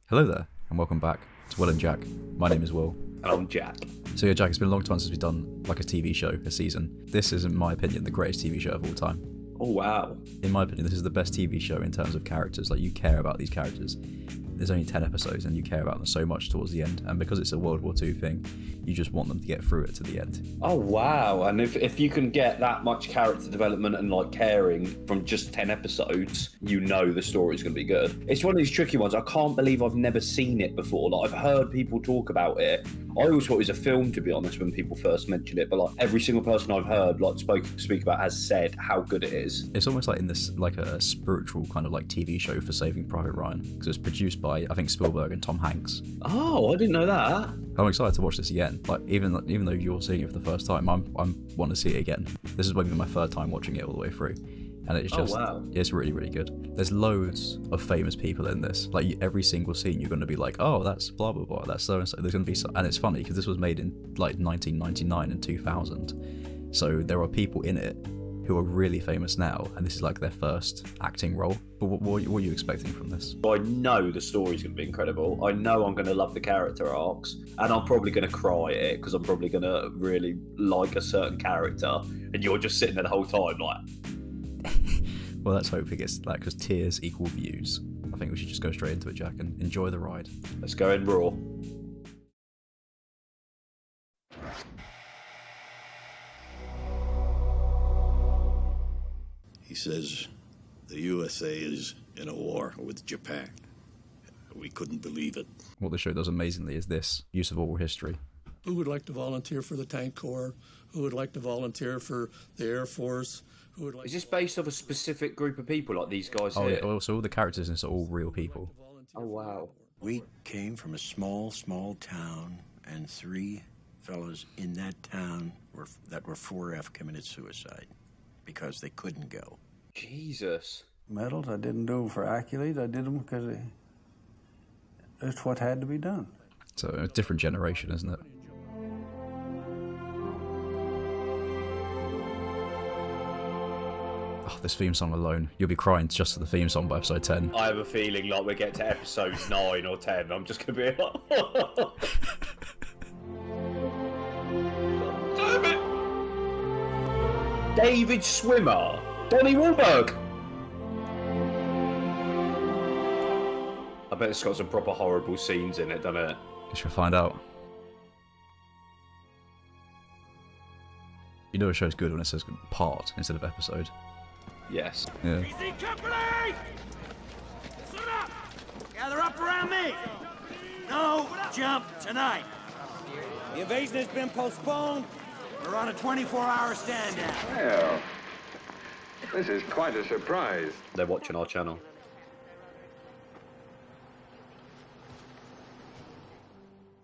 Hello there, and welcome back to Will and Jack. My name is Will. And I'm Jack. So yeah, Jack, it's been a long time since we've done like a TV show, a season. This is, in my opinion, the greatest TV show of all time. Oh, wow. In my opinion, this is the best TV show in terms of characters. Like, you care about these characters. There's only 10 episodes and you care about them so much towards the end. And because it's a World War II thing, you just want them to get through it to the end. Oh, wow. And if you can get that much character development and like caring from just 10 episodes, you know the story's going to be good. It's one of these tricky ones. I can't believe I've never seen it before. Like, I've heard people talk about it. I always thought it was a film, to be honest, when people first mentioned it. But like every single person I've heard like speak about has said how good it is. It's almost like in this like a spiritual kind of like TV show for Saving Private Ryan, because it's produced by I think Spielberg and Tom Hanks. Oh, I didn't know that. I'm excited to watch this again. Like even though you're seeing it for the first time, I want to see it again. This is maybe my third time watching it all the way through. And it's just, it's really, really good. There's loads of famous people in this. Like every single scene, you're going to be like, oh, that's blah, blah, blah. That's so and so. There's going to be, and it's funny because this was made in like 1999 and 2000. So there are people in it who are really famous now. And this is like their first acting role. But what are you expecting from this? I know the story's going to be incredible. I know I'm going to love the character arcs. And I'm probably going to cry at it because I'm probably going to really like a certain character. And you're just sitting there the whole time like... Well, let's hope it gets that, because tears equal views. I think we should just go straight into it, Jack, and enjoy the ride. Let's go in raw. He says the USA is in a war with Japan. We couldn't believe it. What the show does amazingly is this use of oral history. Who would like to volunteer for the Tank Corps? Who would like to volunteer for the Air Force? Is this based off a specific group of people like these guys here? Oh, yeah. So all the characters in this are all real people. Oh, wow. We came from a small town, and 3 fellows in that town that were 4F committed suicide because they couldn't go. Jesus. Medals, I didn't do them for accolades. I did them because it's what had to be done. So a different generation, isn't it? Oh, this theme song alone. You'll be crying just for the theme song by episode 10. I have a feeling like we'll get to episode 9 or 10. I'm just going to be like... Damn it! David Schwimmer. Donnie Wahlberg. I bet it's got some proper horrible scenes in it, doesn't it? Guess you'll find out. You know a show's good when it says part instead of episode. Yes. Yeah. Easy company! Listen up! Gather up around me! No jump tonight. The invasion has been postponed. We're on a 24-hour stand down. Well, this is quite a surprise. They're watching our channel.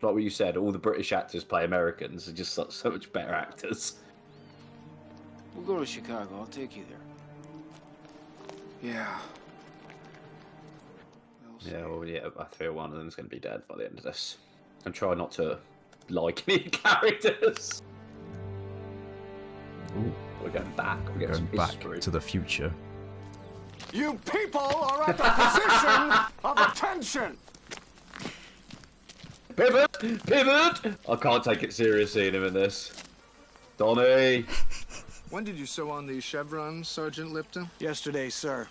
Like what you said, all the British actors play Americans. They're just so much better actors. We'll go to Chicago. I'll take you there. Yeah. I feel one of them's going to be dead by the end of this. And try not to like any characters. Ooh. We're going back. We're Going back to the future. You people are at the position of attention. Pivot! Pivot! I can't take it serious seeing him in this. Donnie! When did you sew on these chevrons, Sergeant Lipton? Yesterday, sir.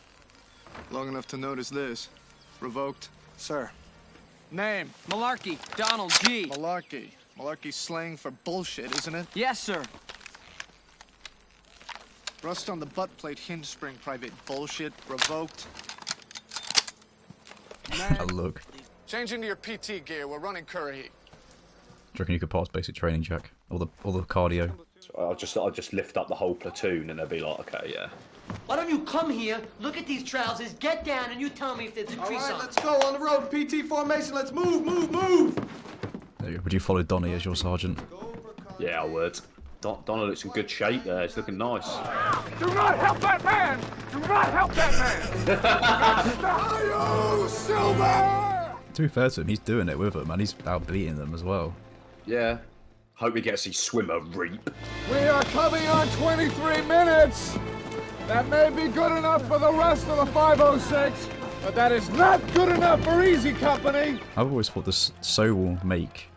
Long enough to notice this. Revoked. Sir. Name? Malarkey. Donald G. Malarkey. Malarkey's slang for bullshit, isn't it? Yes, sir. Rust on the butt plate hinge spring, private bullshit. Revoked. A look. Change into your PT gear. We're running Currahee. Do you reckon you could pass basic training, Jack? All the cardio. I'll just lift up the whole platoon and they'll be like, okay, yeah. Why don't you come here, look at these trousers, get down, and you tell me if there's a crease on. All right, let's go on the road. PT formation. Let's move, move, move. Would you follow Donnie as your sergeant? Yeah, I would. Donald looks in good shape there. He's looking nice. Do not help that man! Do not help that man! Yo, Silver! To be fair to him, he's doing it with them, and he's outbeating them as well. Yeah. Hope we get to see Schwimmer reap. We are coming on 23 minutes! That may be good enough for the rest of the 506. But that is not good enough for Easy Company! I've always thought this Sobel make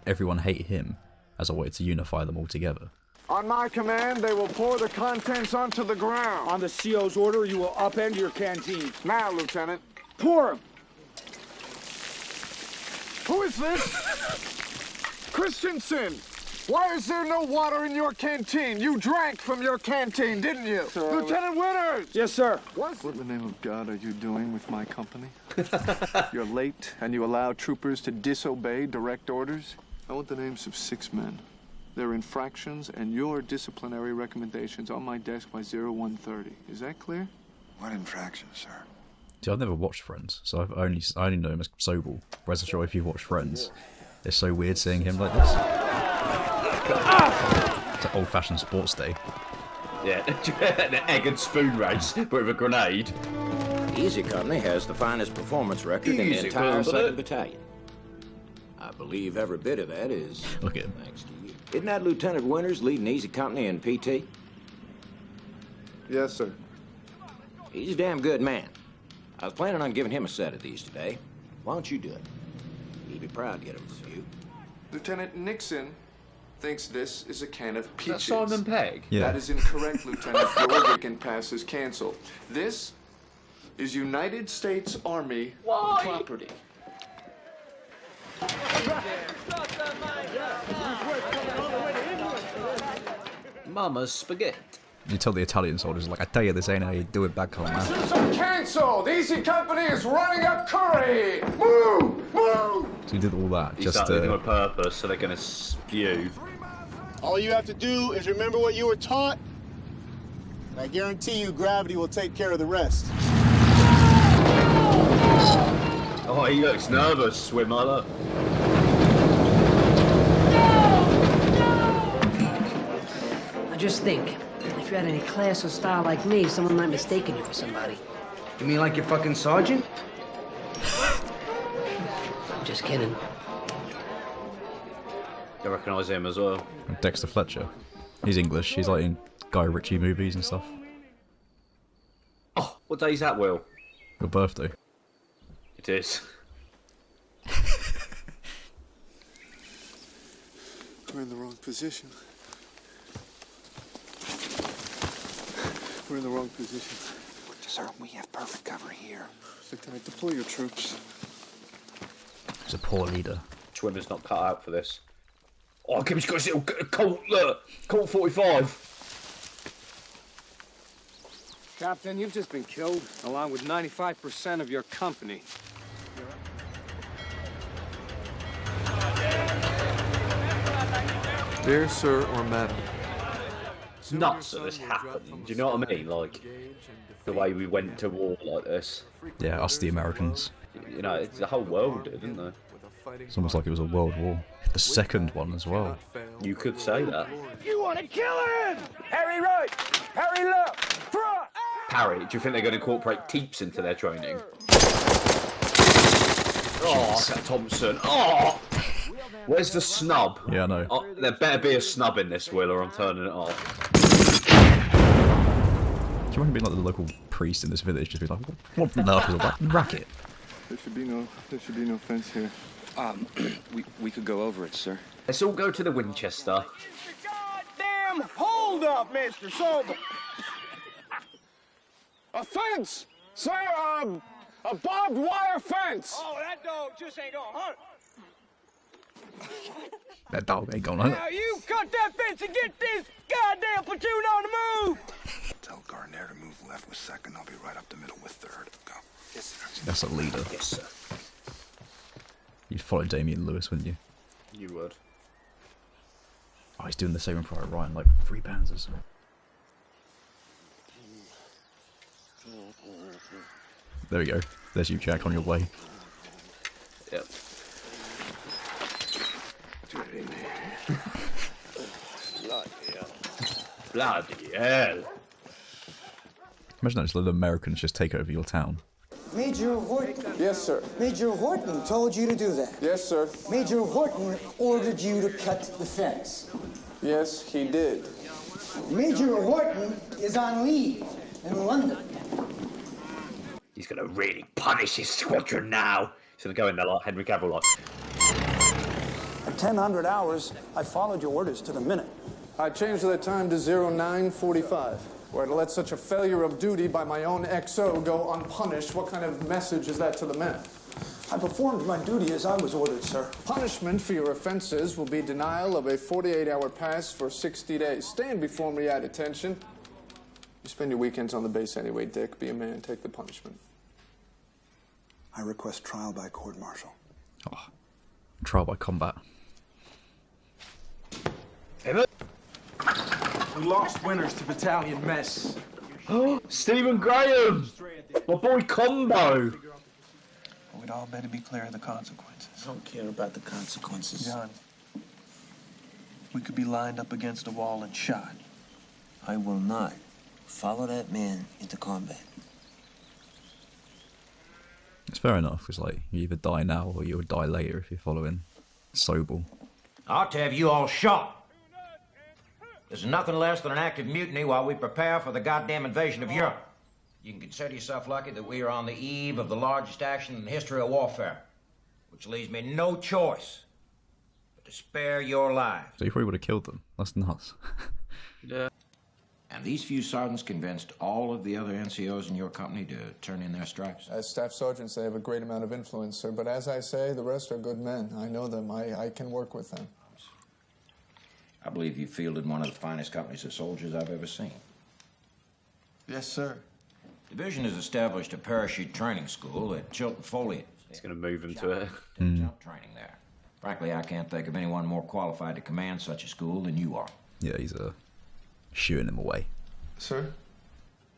everyone hate him as a way to unify them all together. On my command, they will pour the contents onto the ground. On the CO's order, you will upend your canteen. Now, Lieutenant. Pour 'em. Who is this? Christensen! Why is there no water in your canteen? You drank from your canteen, didn't you? Sir, Lieutenant Winters! Yes, sir. What in the name of God are you doing with my company? You're late, and you allow troopers to disobey direct orders? I want the names of 6 men. Their infractions and your disciplinary recommendations on my desk by 0130. Is that clear? What infractions, sir? See, I've never watched Friends, so I only know him as Sobel. Whereas I'm sure if you've watched Friends, it's so weird seeing him like this. It's an old-fashioned sports day. Yeah, an egg and spoon race, but with a grenade. Easy Company has the finest performance record in the entire 2nd Battalion. I believe every bit of that is Look at him. thanks to you. Isn't that Lieutenant Winters leading Easy Company in PT? Yes, sir. He's a damn good man. I was planning on giving him a set of these today. Why don't you do it? He'd be proud to get him a few. Lieutenant Nixon thinks this is a can of peaches. Is that Simon Pegg? Yeah. That is incorrect, Lieutenant. Your weekend pass is canceled. This is United States Army property. Mama's spaghetti. You tell the Italian soldiers, like, I tell you, this ain't how you do it back home, man. Missions are canceled. Easy Company is running up Currahee. Move! Move! So you did all that He's just done it to... on purpose, so they're gonna spew. All you have to do is remember what you were taught, and I guarantee you gravity will take care of the rest. Oh, he looks nervous, Schwimmer, look. Now just think, if you had any class or style like me, someone might mistake you for somebody. You mean like your fucking sergeant? I'm just kidding. I recognise him as well. Dexter Fletcher. He's English. He's like in Guy Ritchie movies and stuff. Oh, what day's that, Will? Your birthday. It is. We're in the wrong position. We're in the wrong position. Sir, we have perfect cover here. Lieutenant, deploy your troops. He's a poor leader. Schwimmer's not cut out for this. Oh, Kim's got his little Colt, look! Colt 45. Captain, you've just been killed, along with 95% of your company. Dear sir or madam. It's nuts that this happened. Do you know what I mean? Like, the way we went to war like this. Yeah, us the Americans. You know, it's the whole world did, didn't they? It's almost like it was a world war. The second one as well. You could say that. You want to kill him? Harry right, Harry left, front. Harry, do you think they're going to incorporate teeps into their training? Oh, Thompson. Oh! Where's the snub? Yeah, I know. Oh, there better be a snub in this, Will, or I'm turning it off. Do you want to be like the local priest in this village? Just be like, what on earth is all that racket? There should be no fence here. We could go over it, sir. Let's all go to the Winchester. Goddamn hold up, Mr. Sobel. A fence! Sir, a barbed wire fence! Oh, that dog just ain't gonna hunt. That dog ain't gonna hunt. Now you cut that fence and get this goddamn platoon on the move! Tell Gardner to move left with 2nd. I'll be right up the middle with 3rd. Go. Yes, sir. That's a leader. Yes, sir. You'd follow Damian Lewis, wouldn't you? You would. Oh, he's doing the same in Private Ryan, like 3 panzers. There we go. There's you, Jack, on your way. Yep. Bloody hell. Imagine that just little Americans just take over your town. Major Horton. Yes, sir. Major Horton told you to do that. Yes, sir. Major Horton ordered you to cut the fence. Yes, he did. Major Horton is on leave in London. He's gonna really punish his squadron now. He's gonna go in there like Henry Cavill, like. At 1000 hours, I followed your orders to the minute. I changed the time to 0945. Where to let such a failure of duty by my own XO go unpunished, what kind of message is that to the men? I performed my duty as I was ordered, sir. Punishment for your offenses will be denial of a 48-hour pass for 60 days. Stand before me at attention. You spend your weekends on the base anyway, Dick. Be a man, take the punishment. I request trial by court-martial. Oh, trial by combat. We lost winners to battalion mess. Oh, Stephen Graham! My boy Combo! We'd all better be clear of the consequences. I don't care about the consequences. John, we could be lined up against a wall and shot. I will not follow that man into combat. It's fair enough, because like, you either die now or you'll die later if you're following Sobel. I ought to have you all shot. This is nothing less than an active mutiny while we prepare for the goddamn invasion of Europe. You can consider yourself lucky that we are on the eve of the largest action in the history of warfare, which leaves me no choice but to spare your lives. So you probably would have killed them. That's nuts. Yeah. And these few sergeants convinced all of the other NCOs in your company to turn in their stripes? As staff sergeants, they have a great amount of influence, sir. But as I say, the rest are good men. I know them. I can work with them. I believe you fielded one of the finest companies of soldiers I've ever seen. Yes, sir. Division has established a parachute training school at Chilton Foley. He's going to move him to it. Jump training there. Frankly, I can't think of anyone more qualified to command such a school than you are. Yeah, he's shooing him away. Sir?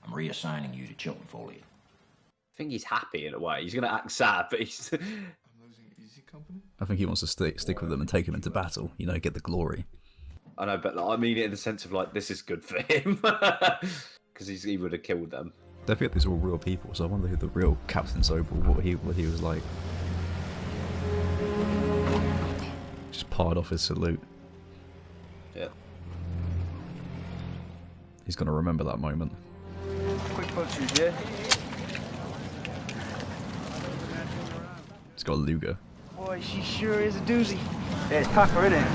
I'm reassigning you to Chilton Foley. I think he's happy in a way. He's going to act sad, but he's... I'm losing easy company? I think he wants to stick with them and take them into battle, you know, get the glory. I know, but like, I mean it in the sense of like, this is good for him. Because he would have killed them. Don't forget these are all real people, so I wonder who the real Captain Sobel, what he was like. Just parred off his salute. Yeah. He's gonna remember that moment. Quick butchers, yeah? He's got a Luger. Boy, she sure is a doozy. There's Pucker in it.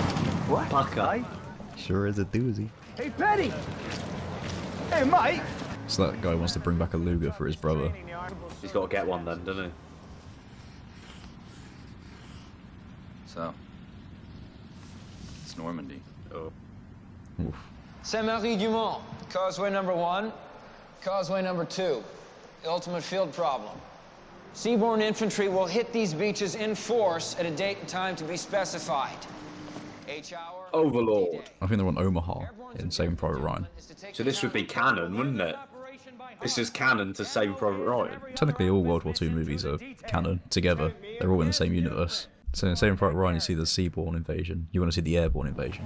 What? Pucker? Sure is a doozy. Hey, Betty! Hey, mate! So that guy wants to bring back a Luger for his brother. He's got to get one then, doesn't he? So, it's Normandy. Oh. Oof. Saint-Marie-du-Mont, causeway number 1, causeway number 2. The ultimate field problem. Seaborne infantry will hit these beaches in force at a date and time to be specified. H-hour. Overlord. I think they're on Omaha in Saving Private Ryan. So this would be canon, wouldn't it? This is canon to Saving Private Ryan. Technically, all World War II movies are canon together. They're all in the same universe. So in Saving Private Ryan, you see the seaborne invasion. You want to see the airborne invasion.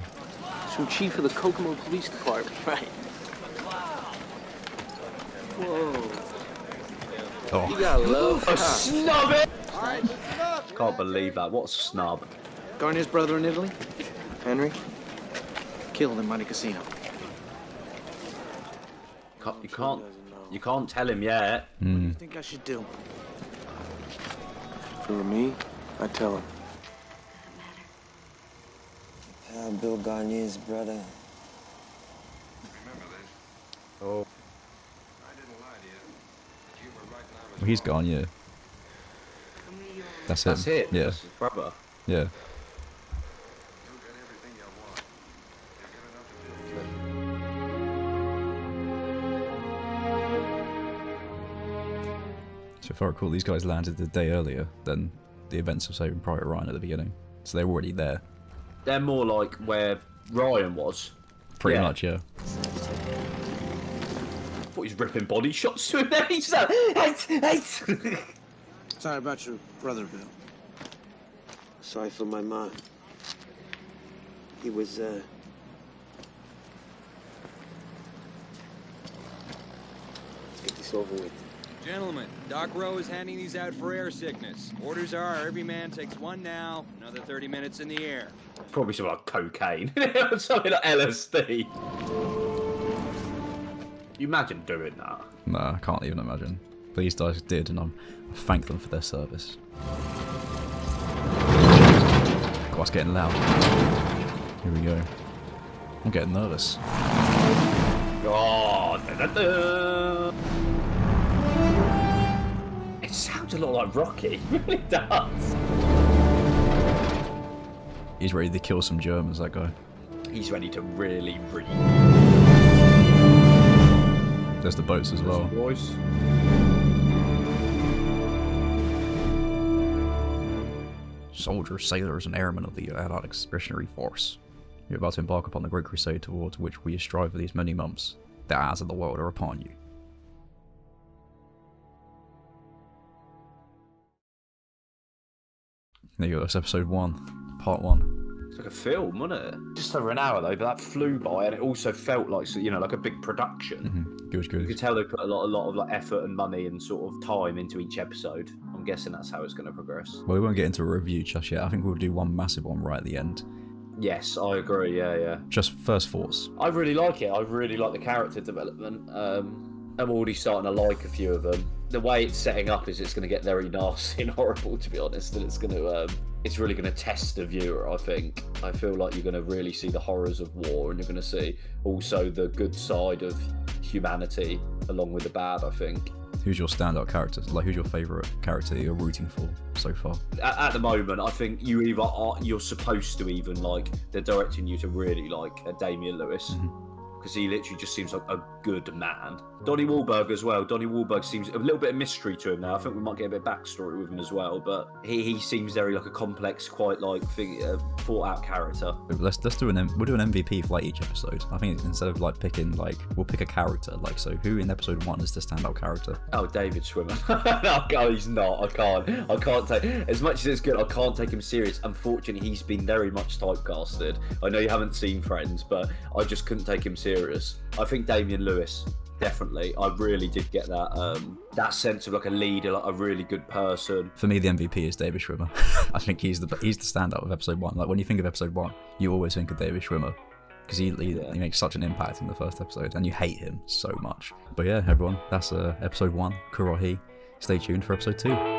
So chief of the Kokomo Police Department, right? Whoa. Oh. You got love. A snub it! Can't believe that. What a snub. Garnier's brother in Italy? Henry? Killed in Monte Cassino. You can't tell him yet. What do you think I should do? If it were me, I'd tell him. Bill Garnier's brother. Remember this. Oh. I didn't lie to you. But you were right and I was Well, he's gone, yeah. That's him. That's it. Yeah. That's his brother. Yeah. You'll get everything you want. You'll give enough to So if I recall, these guys landed the day earlier than the events of Saving Private Ryan at the beginning. So they're already there. They're more like where Ryan was. Pretty much, yeah. I thought he was ripping body shots to him there. He's like, hey. Sorry about your brother, Bill. Sorry for my mom. He was, Let's get this over with. Gentlemen, Doc Rowe is handing these out for air sickness. Orders are every man takes one now, another 30 minutes in the air. Probably something like cocaine. Something like LSD. You imagine doing that? Nah, I can't even imagine. But these guys did, and I thank them for their service. God, it's getting loud. Here we go. I'm getting nervous. Oh, it sounds a lot like Rocky. It really does. He's ready to kill some Germans, that guy. He's ready to really read. There's the boats as well. Boys. Soldiers, sailors, and airmen of the Allied Expeditionary Force. You're about to embark upon the great crusade towards which we strive for these many months. The eyes of the world are upon you. There you go, that's episode 1, part 1. It's like a film, wasn't it? Just over an hour though, but that flew by, and it also felt like, you know, like a big production. Good. You could tell they put a lot of like effort and money and sort of time into each episode. I'm guessing that's how it's going to progress. Well, we won't get into a review just yet. I think we'll do one massive one right at the end. Yes, I agree. Yeah. Just first thoughts. I really like it. I really like the character development. I'm already starting to like a few of them. The way it's setting up is it's going to get very nasty and horrible, to be honest, and it's going to it's really going to test the viewer. I think. I feel like you're going to really see the horrors of war, and you're going to see also the good side of humanity along with the bad. I think. Who's your standout character? Like, who's your favourite character you're rooting for so far? At the moment, I think you're supposed to even like, they're directing you to really like Damian Lewis. Because he literally just seems like a good man. Donnie Wahlberg as well. Donnie Wahlberg seems a little bit of mystery to him now. I think we might get a bit of backstory with him as well. But he seems very like a complex, quite like thought out character. Let's do we'll do an MVP for like each episode. I think instead of like picking like, we'll pick a character. Like, so who in episode 1 is the standout character? Oh, David Schwimmer. No, he's not. I can't take, as much as it's good, I can't take him serious. Unfortunately, he's been very much typecasted. I know you haven't seen Friends, but I just couldn't take him serious. I think Damian Lewis, definitely. I really did get that sense of like a leader, like a really good person. For me, the MVP is David Schwimmer. I think he's the standout of episode 1. Like, when you think of episode 1, you always think of David Schwimmer because he makes such an impact in the first episode, and you hate him so much. But yeah, everyone, that's episode 1, Curahee. Stay tuned for episode 2.